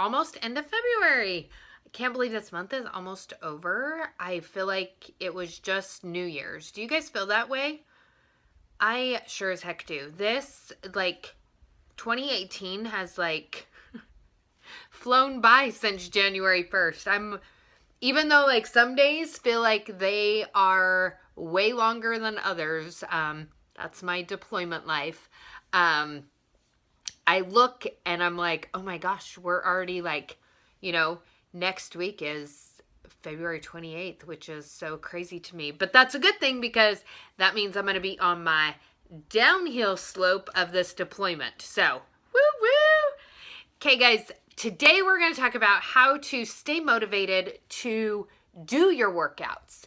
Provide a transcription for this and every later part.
almost end of February. I can't believe this month is almost over. I feel like it was just New Year's. Do you guys feel that way? I sure as heck do. This, 2018 has, flown by since January 1st. Even though, some days feel like they are way longer than others. That's my deployment life. I look and I'm like, oh my gosh, we're already next week is February 28th, which is so crazy to me. But that's a good thing because that means I'm going to be on my downhill slope of this deployment. So, woo woo! Okay, guys, today we're going to talk about how to stay motivated to do your workouts.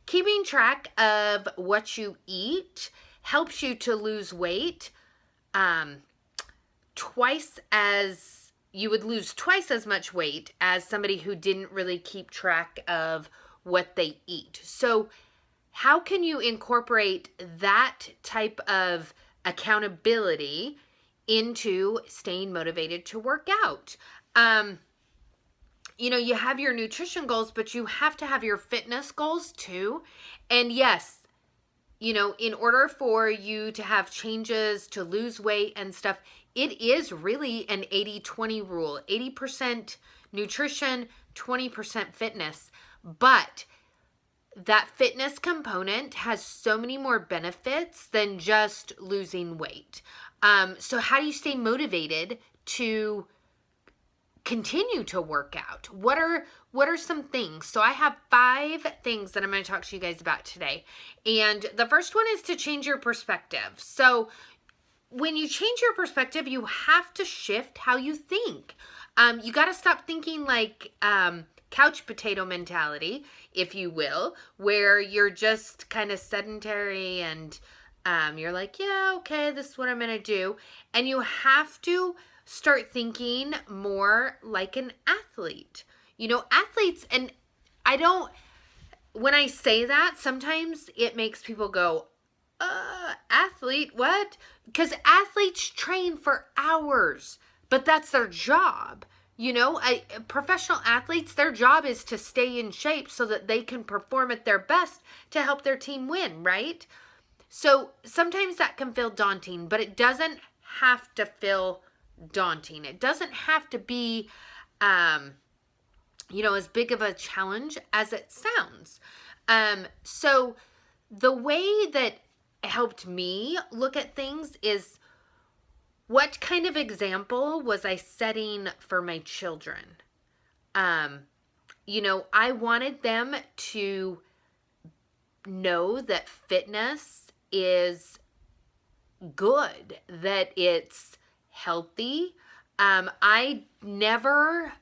Keeping track of what you eat helps you to lose weight. You would lose twice as much weight as somebody who didn't really keep track of what they eat. So how can you incorporate that type of accountability into staying motivated to work out? You have your nutrition goals, but you have to have your fitness goals too. And yes, in order for you to have changes, to lose weight and stuff, it is really an 80-20 rule. 80% nutrition, 20% fitness. But that fitness component has so many more benefits than just losing weight. So how do you stay motivated to continue to work out? What are some things? So I have 5 things that I'm going to talk to you guys about today. And the first one is to change your perspective. So when you change your perspective, you have to shift how you think. You got to stop thinking like couch potato mentality, if you will, where you're just kind of sedentary and you're like, yeah, okay, this is what I'm going to do. And you have to start thinking more like an athlete. Athletes, and when I say that, sometimes it makes people go, athlete, what? Because athletes train for hours, but that's their job. Professional athletes, their job is to stay in shape so that they can perform at their best to help their team win, right? So sometimes that can feel daunting, but it doesn't have to feel daunting. It doesn't have to be, as big of a challenge as it sounds. So the way that helped me look at things is, what kind of example was I setting for my children? I wanted them to know that fitness is good, that it's healthy. I never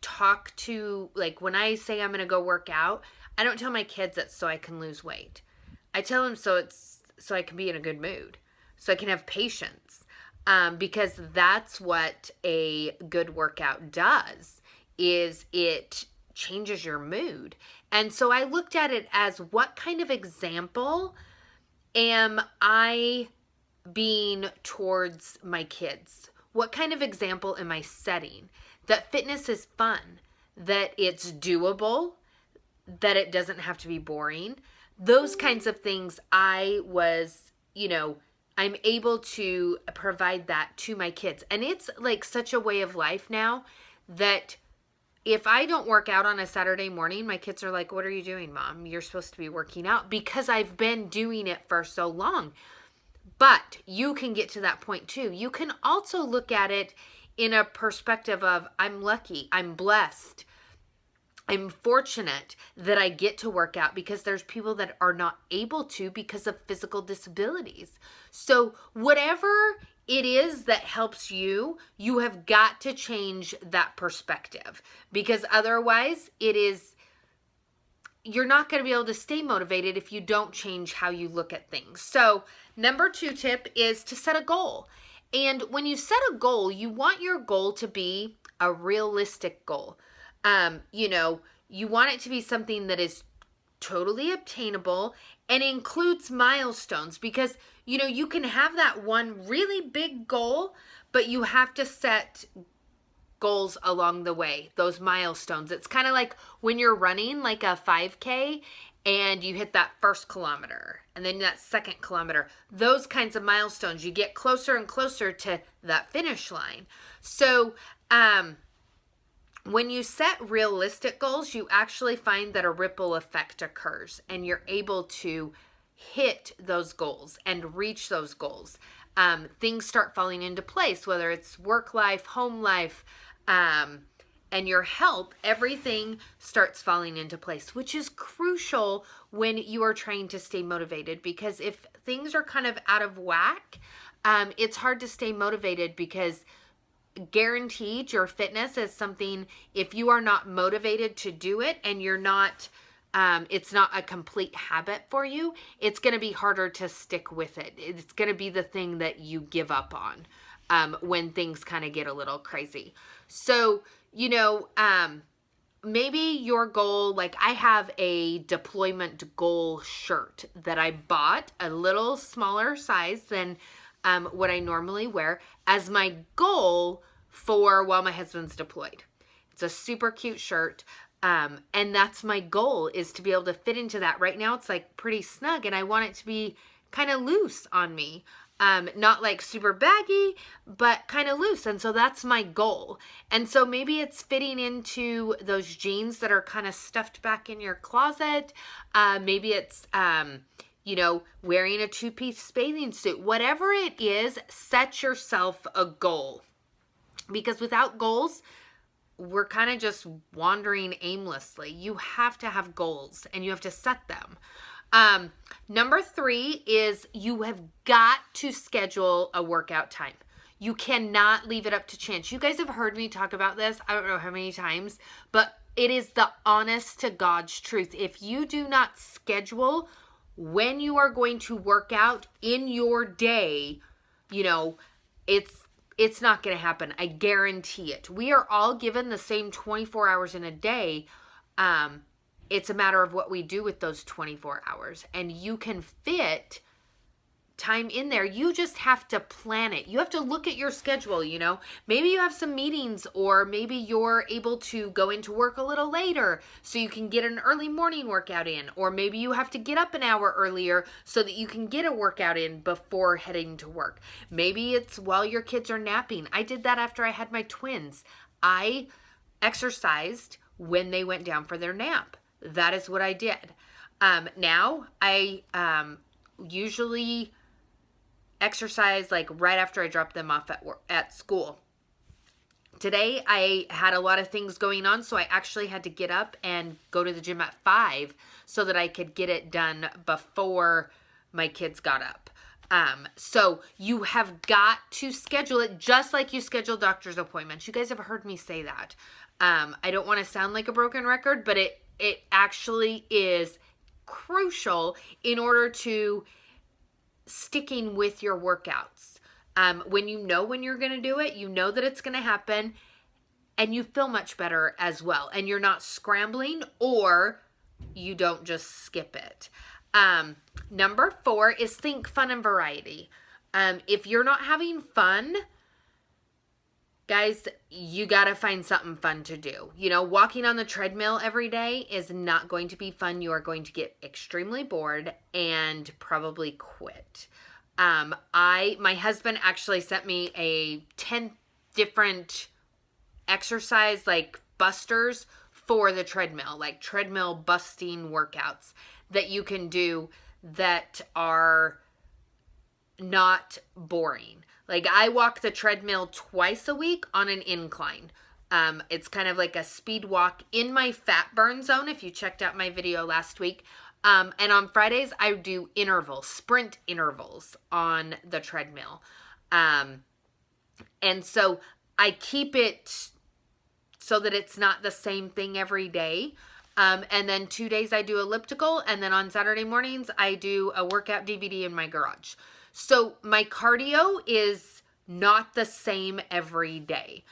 talk to, when I say I'm going to go work out, I don't tell my kids that so I can lose weight. I tell them so I can be in a good mood, so I can have patience. Because that's what a good workout does, is it changes your mood. And so I looked at it as, what kind of example am I being towards my kids? What kind of example am I setting? That fitness is fun, that it's doable, that it doesn't have to be boring. Those kinds of things I'm able to provide that to my kids. And it's such a way of life now that if I don't work out on a Saturday morning, my kids are like, what are you doing, Mom? You're supposed to be working out, because I've been doing it for so long. But you can get to that point too. You can also look at it in a perspective of, I'm lucky, I'm blessed, I'm fortunate that I get to work out, because there's people that are not able to because of physical disabilities. So whatever it is that helps you, you have got to change that perspective, because otherwise you're not going to be able to stay motivated if you don't change how you look at things. So number 2 tip is to set a goal. And when you set a goal, you want your goal to be a realistic goal. You want it to be something that is totally obtainable and includes milestones, because, you can have that one really big goal, but you have to set goals along the way, those milestones. It's kind of like when you're running like a 5K and you hit that first kilometer and then that second kilometer, those kinds of milestones, you get closer and closer to that finish line. So, when you set realistic goals, you actually find that a ripple effect occurs and you're able to hit those goals and reach those goals. Things start falling into place, whether it's work life, home life, and your health. Everything starts falling into place, which is crucial when you are trying to stay motivated, because if things are kind of out of whack, it's hard to stay motivated, because guaranteed your fitness is something, if you are not motivated to do it and you're not, it's not a complete habit for you, it's going to be harder to stick with it. It's going to be the thing that you give up on when things kind of get a little crazy. So, maybe your goal, like I have a deployment goal shirt that I bought, a little smaller size than what I normally wear, as my goal for while my husband's deployed. It's a super cute shirt. And that's my goal, is to be able to fit into that. Right now it's like pretty snug and I want it to be kind of loose on me. Not like super baggy, but kind of loose. And so that's my goal. And so maybe it's fitting into those jeans that are kind of stuffed back in your closet. Maybe it's, wearing a 2-piece bathing suit. Whatever it is, set yourself a goal. Because without goals, we're kind of just wandering aimlessly. You have to have goals and you have to set them. Number 3 is you have got to schedule a workout time. You cannot leave it up to chance. You guys have heard me talk about this, I don't know how many times, but it is the honest to God's truth. If you do not schedule when you are going to work out in your day, it's not going to happen. I guarantee it. We are all given the same 24 hours in a day. It's a matter of what we do with those 24 hours. And you can fit time in there. You just have to plan it. You have to look at your schedule, Maybe you have some meetings, or maybe you're able to go into work a little later so you can get an early morning workout in. Or maybe you have to get up an hour earlier so that you can get a workout in before heading to work. Maybe it's while your kids are napping. I did that after I had my twins. I exercised when they went down for their nap. That is what I did. Now I usually exercise like right after I drop them off at school. Today I had a lot of things going on, so I actually had to get up and go to the gym at 5 so that I could get it done before my kids got up. So you have got to schedule it just like you schedule doctor's appointments. You guys have heard me say that. I don't want to sound like a broken record, but it actually is crucial in order to sticking with your workouts. When you know when you're going to do it, you know that it's going to happen, and you feel much better as well. And you're not scrambling, or you don't just skip it. Number 4 is think fun and variety. If you're not having fun, guys, you got to find something fun to do. Walking on the treadmill every day is not going to be fun. You are going to get extremely bored and probably quit. My husband actually sent me 10 different exercise, like busters for the treadmill, like treadmill busting workouts that you can do that are not boring. Like I walk the treadmill twice a week on an incline. It's kind of like a speed walk in my fat burn zone, if you checked out my video last week. And on Fridays, I do sprint intervals on the treadmill. And so I keep it so that it's not the same thing every day. And then 2 days I do elliptical. And then on Saturday mornings, I do a workout DVD in my garage. So my cardio is not the same every day.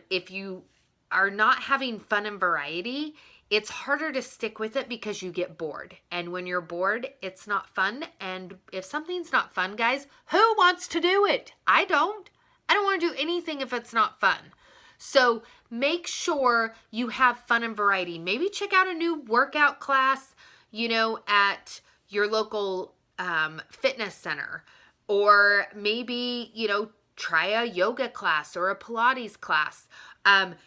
If you are not having fun and variety, it's harder to stick with it because you get bored. And when you're bored, it's not fun. And if something's not fun, guys, who wants to do it? I don't want to do anything if it's not fun. So make sure you have fun and variety. Maybe check out a new workout class, at your local fitness center. Or maybe, try a yoga class or a Pilates class.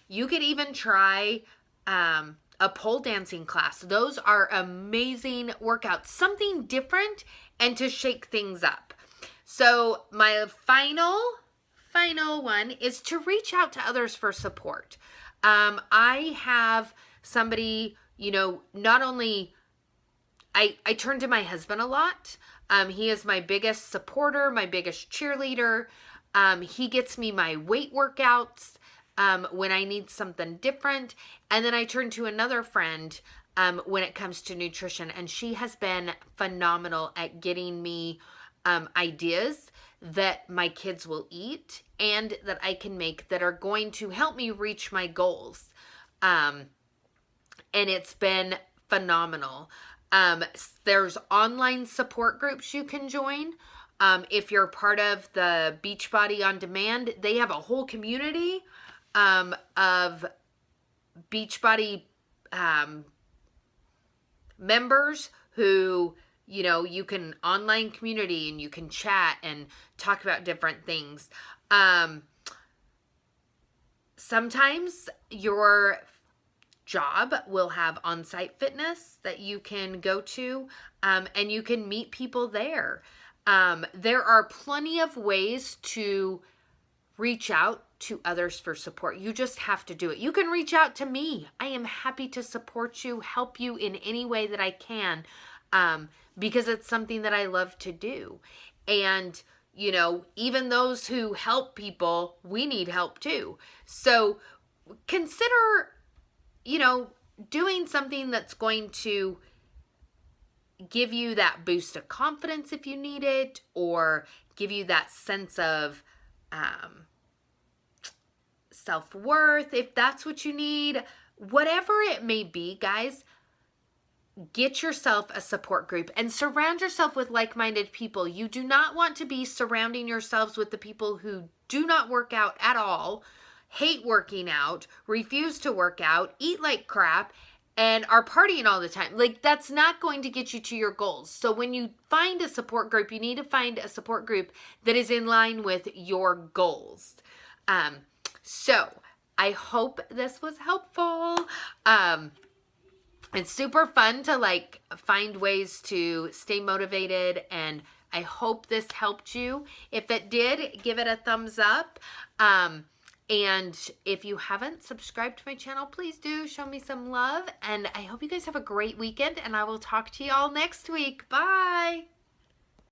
You could even try a pole dancing class. Those are amazing workouts, something different and to shake things up. So my final one is to reach out to others for support. I have somebody, not only I turn to my husband a lot. He is my biggest supporter, my biggest cheerleader. He gets me my weight workouts when I need something different. And then I turn to another friend when it comes to nutrition. And she has been phenomenal at getting me ideas that my kids will eat and that I can make that are going to help me reach my goals. And it's been phenomenal. There's online support groups you can join. If you're part of the Beachbody On Demand, they have a whole community of Beachbody members who, you can online community and you can chat and talk about different things. Sometimes your job will have on-site fitness that you can go to, and you can meet people there. There are plenty of ways to reach out to others for support. You just have to do it. You can reach out to me. I am happy to support you, help you in any way that I can, because it's something that I love to do. And, even those who help people, we need help too. So consider, doing something that's going to give you that boost of confidence if you need it, or give you that sense of self-worth if that's what you need. Whatever it may be, guys, get yourself a support group and surround yourself with like-minded people. You do not want to be surrounding yourselves with the people who do not work out at all, hate working out, refuse to work out, eat like crap, and are partying all the time. Like, that's not going to get you to your goals. So when you find a support group, you need to find a support group that is in line with your goals. So I hope this was helpful. It's super fun to find ways to stay motivated, and I hope this helped you. If it did, give it a thumbs up. And if you haven't subscribed to my channel, please do show me some love. And I hope you guys have a great weekend, and I will talk to you all next week. Bye.